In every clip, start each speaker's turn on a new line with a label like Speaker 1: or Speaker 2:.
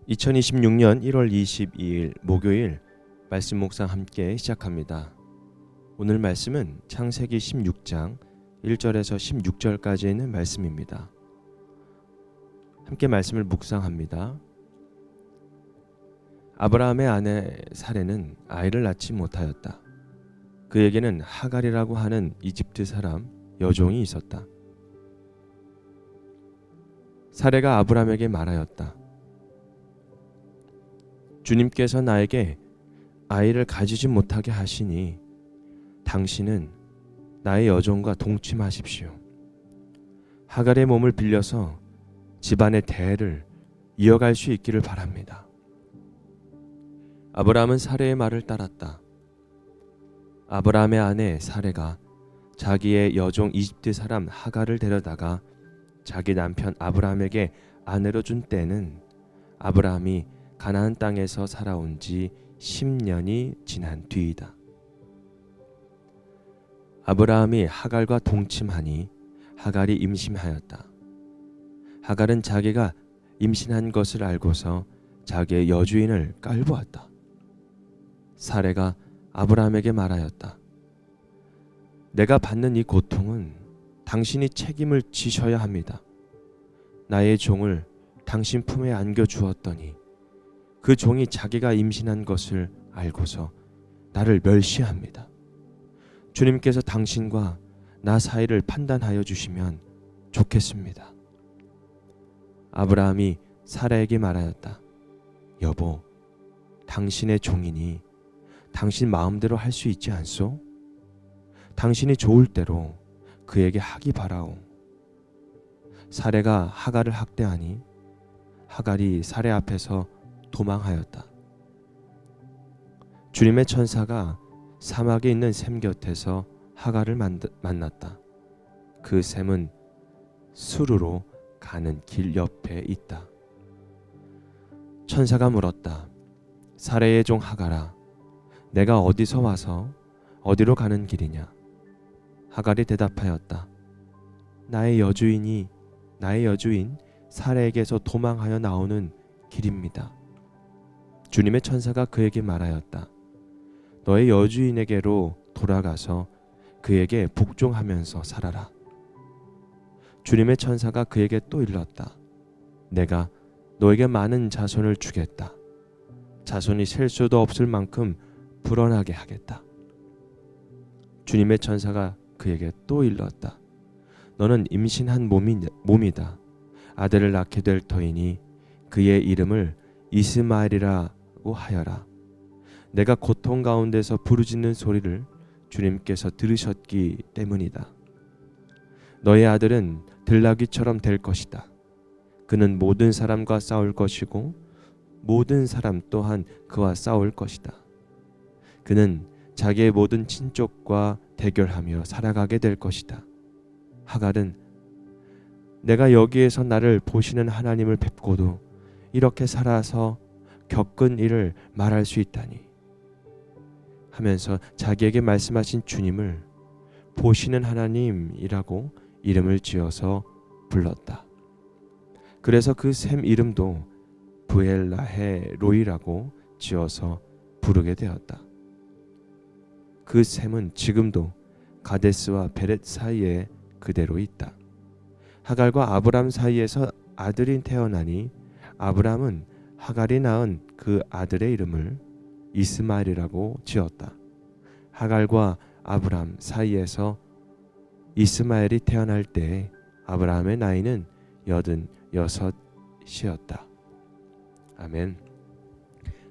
Speaker 1: 2026년 1월 22일 목요일 말씀 묵상 함께 시작합니다. 오늘 말씀은 창세기 16장 1절에서 16절까지 있는 말씀입니다. 함께 말씀을 묵상합니다. 아브라함의 아내 사레는 아이를 낳지 못하였다. 그에게는 하갈이라고 하는 이집트 사람 여종이 있었다. 사레가 아브라함에게 말하였다. 주님께서 나에게 아이를 가지지 못하게 하시니 당신은 나의 여종과 동침하십시오. 하갈의 몸을 빌려서 집안의 대를 이어갈 수 있기를 바랍니다. 아브라함은 사레의 말을 따랐다. 아브라함의 아내 사레가 자기의 여종 이집트 사람 하갈을 데려다가 자기 남편 아브라함에게 아내로 준 때는 아브라함이 가나안 땅에서 살아온 지 10년이 지난 뒤이다. 아브라함이 하갈과 동침하니 하갈이 임신하였다. 하갈은 자기가 임신한 것을 알고서 자기의 여주인을 깔보았다. 사레가 아브라함에게 말하였다. 내가 받는 이 고통은 당신이 책임을 지셔야 합니다. 나의 종을 당신 품에 안겨 주었더니 그 종이 자기가 임신한 것을 알고서 나를 멸시합니다. 주님께서 당신과 나 사이를 판단하여 주시면 좋겠습니다. 아브라함이 사라에게 말하였다. 여보, 당신의 종이니 당신 마음대로 할 수 있지 않소? 당신이 좋을 대로 그에게 하기 바라오. 사레가 하갈을 학대하니 하갈이 사레 앞에서 도망하였다. 주님의 천사가 사막에 있는 샘 곁에서 하갈을 만났다. 그 샘은 수르로 가는 길 옆에 있다. 천사가 물었다. 사레의 종 하갈아, 내가 어디서 와서 어디로 가는 길이냐? 하갈이 대답하였다. 나의 여주인 사레에게서 도망하여 나오는 길입니다. 주님의 천사가 그에게 말하였다. 너의 여주인에게로 돌아가서 그에게 복종하면서 살아라. 주님의 천사가 그에게 또 일렀다. 내가 너에게 많은 자손을 주겠다. 자손이 셀 수도 없을 만큼 불어나게 하겠다. 주님의 천사가 그에게 또 일렀다. 너는 임신한 몸이다. 아들을 낳게 될 터이니 그의 이름을 이스마엘이라고 하여라. 내가 고통 가운데서 부르짖는 소리를 주님께서 들으셨기 때문이다. 너의 아들은 들나귀처럼 될 것이다. 그는 모든 사람과 싸울 것이고 모든 사람 또한 그와 싸울 것이다. 그는 자기의 모든 친족과 대결하며 살아가게 될 것이다. 하갈은 내가 여기에서 나를 보시는 하나님을 뵙고도 이렇게 살아서 겪은 일을 말할 수 있다니 하면서 자기에게 말씀하신 주님을 보시는 하나님이라고 이름을 지어서 불렀다. 그래서 그 샘 이름도 브엘라헤 로이라고 지어서 부르게 되었다. 그 샘은 지금도 가데스와 베렛 사이에 그대로 있다. 하갈과 아브람 사이에서 아들이 태어나니 아브람은 하갈이 낳은 그 아들의 이름을 이스마엘이라고 지었다. 하갈과 아브람 사이에서 이스마엘이 태어날 때 아브라함의 나이는 86이었다. 아멘.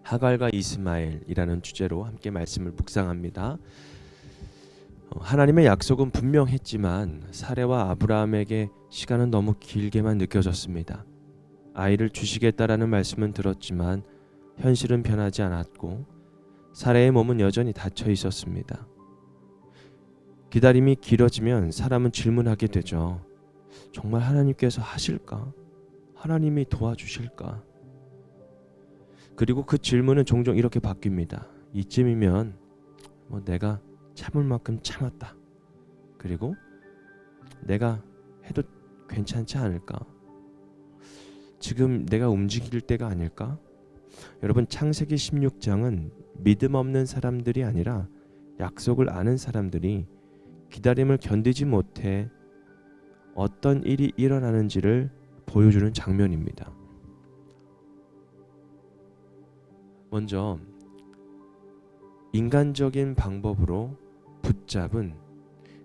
Speaker 1: 하갈과 이스마엘이라는 주제로 함께 말씀을 묵상합니다. 하나님의 약속은 분명했지만 사레와 아브라함에게 시간은 너무 길게만 느껴졌습니다. 아이를 주시겠다라는 말씀은 들었지만 현실은 변하지 않았고 사레의 몸은 여전히 닫혀 있었습니다. 기다림이 길어지면 사람은 질문하게 되죠. 정말 하나님께서 하실까? 하나님이 도와주실까? 그리고 그 질문은 종종 이렇게 바뀝니다. 이쯤이면 내가 참을 만큼 참았다. 그리고 내가 해도 괜찮지 않을까? 지금 내가 움직일 때가 아닐까? 여러분, 창세기 16장은 믿음 없는 사람들이 아니라 약속을 아는 사람들이 기다림을 견디지 못해 어떤 일이 일어나는지를 보여주는 장면입니다. 먼저 인간적인 방법으로 붙잡은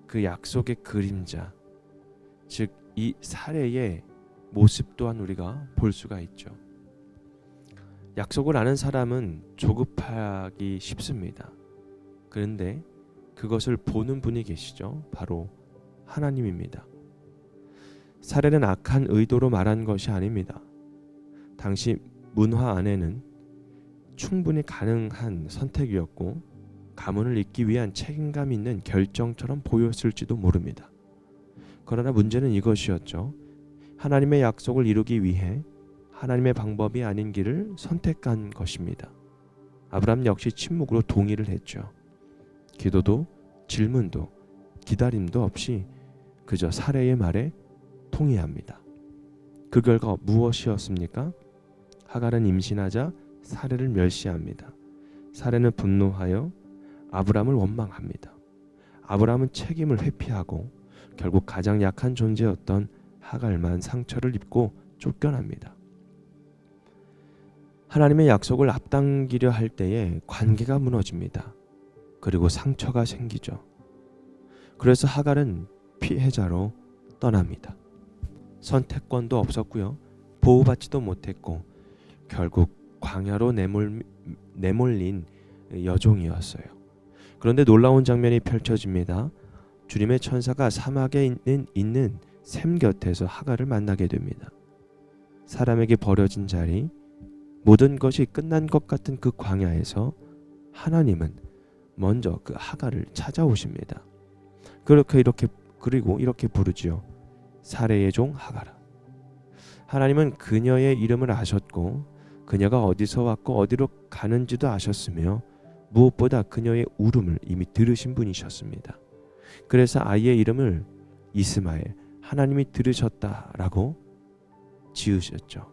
Speaker 1: 그 약속의 그림자, 즉 이 사례의 모습 또한 우리가 볼 수가 있죠. 약속을 아는 사람은 조급하기 쉽습니다. 그런데 그것을 보는 분이 계시죠. 바로 하나님입니다. 사례는 악한 의도로 말한 것이 아닙니다. 당시 문화 안에는 충분히 가능한 선택이었고 가문을 잇기 위한 책임감 있는 결정처럼 보였을지도 모릅니다. 그러나 문제는 이것이었죠. 하나님의 약속을 이루기 위해 하나님의 방법이 아닌 길을 선택한 것입니다. 아브라함 역시 침묵으로 동의를 했죠. 기도도 질문도 기다림도 없이 그저 사례의 말에 동의합니다. 그 결과 무엇이었습니까? 하갈은 임신하자 사례를 멸시합니다. 사례는 분노하여 아브라함을 원망합니다. 아브라함은 책임을 회피하고 결국 가장 약한 존재였던 하갈만 상처를 입고 쫓겨납니다. 하나님의 약속을 앞당기려 할 때에 관계가 무너집니다. 그리고 상처가 생기죠. 그래서 하갈은 피해자로 떠납니다. 선택권도 없었고요. 보호받지도 못했고 결국 광야로 내몰린 여종이었어요. 그런데 놀라운 장면이 펼쳐집니다. 주님의 천사가 사막에 있는 샘 곁에서 하갈을 만나게 됩니다. 사람에게 버려진 자리, 모든 것이 끝난 것 같은 그 광야에서 하나님은 먼저 그 하갈을 찾아오십니다. 그리고 이렇게 부르지요. 사례의 종 하갈아. 하나님은 그녀의 이름을 아셨고 그녀가 어디서 왔고 어디로 가는지도 아셨으며 무엇보다 그녀의 울음을 이미 들으신 분이셨습니다. 그래서 아이의 이름을 이스마엘, 하나님이 들으셨다라고 지으셨죠.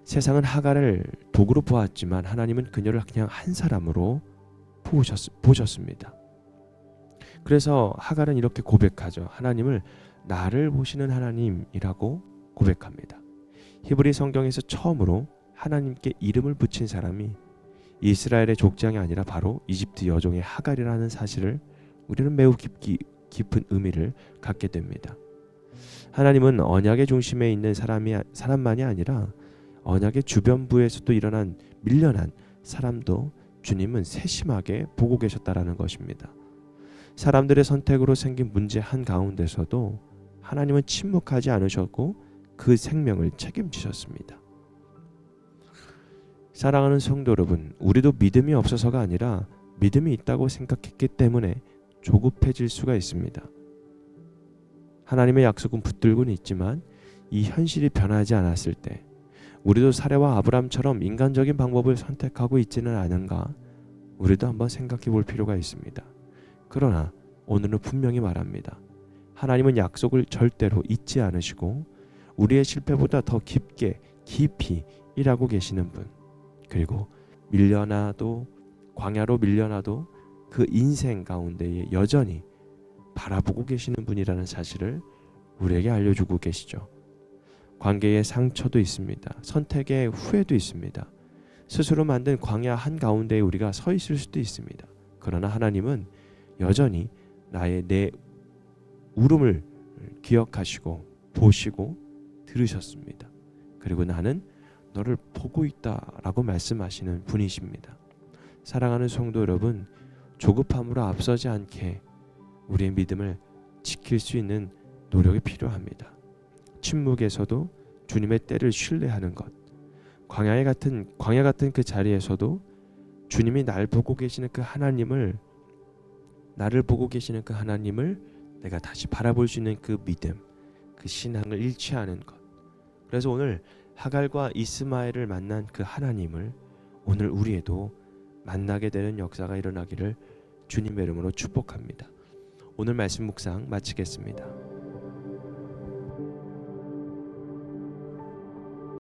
Speaker 1: 세상은 하갈을 도구로 보았지만 하나님은 그녀를 그냥 한 사람으로 보셨습니다. 그래서 하갈은 이렇게 고백하죠. 하나님을 나를 보시는 하나님이라고 고백합니다. 히브리 성경에서 처음으로 하나님께 이름을 붙인 사람이 이스라엘의 족장이 아니라 바로 이집트 여종의 하갈이라는 사실을 우리는 매우 깊은 의미를 갖게 됩니다. 하나님은 언약의 중심에 있는 사람만이 아니라 언약의 주변부에서도 일어난 밀려난 사람도 주님은 세심하게 보고 계셨다라는 것입니다. 사람들의 선택으로 생긴 문제 한가운데서도 하나님은 침묵하지 않으셨고 그 생명을 책임지셨습니다. 사랑하는 성도 여러분, 우리도 믿음이 없어서가 아니라 믿음이 있다고 생각했기 때문에 조급해질 수가 있습니다. 하나님의 약속은 붙들고는 있지만 이 현실이 변하지 않았을 때 우리도 사례와 아브람처럼 인간적인 방법을 선택하고 있지는 않은가, 우리도 한번 생각해 볼 필요가 있습니다. 그러나 오늘은 분명히 말합니다. 하나님은 약속을 절대로 잊지 않으시고 우리의 실패보다 더 깊이 일하고 계시는 분, 그리고 광야로 밀려나도 그 인생 가운데에 여전히 바라보고 계시는 분이라는 사실을 우리에게 알려주고 계시죠. 관계의 상처도 있습니다. 선택의 후회도 있습니다. 스스로 만든 광야 한가운데에 우리가 서 있을 수도 있습니다. 그러나 하나님은 여전히 내 울음을 기억하시고 보시고 들으셨습니다. 그리고 나는 너를 보고 있다라고 말씀하시는 분이십니다. 사랑하는 성도 여러분, 조급함으로 앞서지 않게 우리의 믿음을 지킬 수 있는 노력이 필요합니다. 침묵에서도 주님의 때를 신뢰하는 것, 광야 같은 그 자리에서도 주님이 나를 보고 계시는 그 하나님을 내가 다시 바라볼 수 있는 그 믿음, 그 신앙을 잃지 않은 것. 그래서 오늘 하갈과 이스마엘을 만난 그 하나님을 오늘 우리에도 만나게 되는 역사가 일어나기를 주님의 이름으로 축복합니다. 오늘 말씀 묵상 마치겠습니다.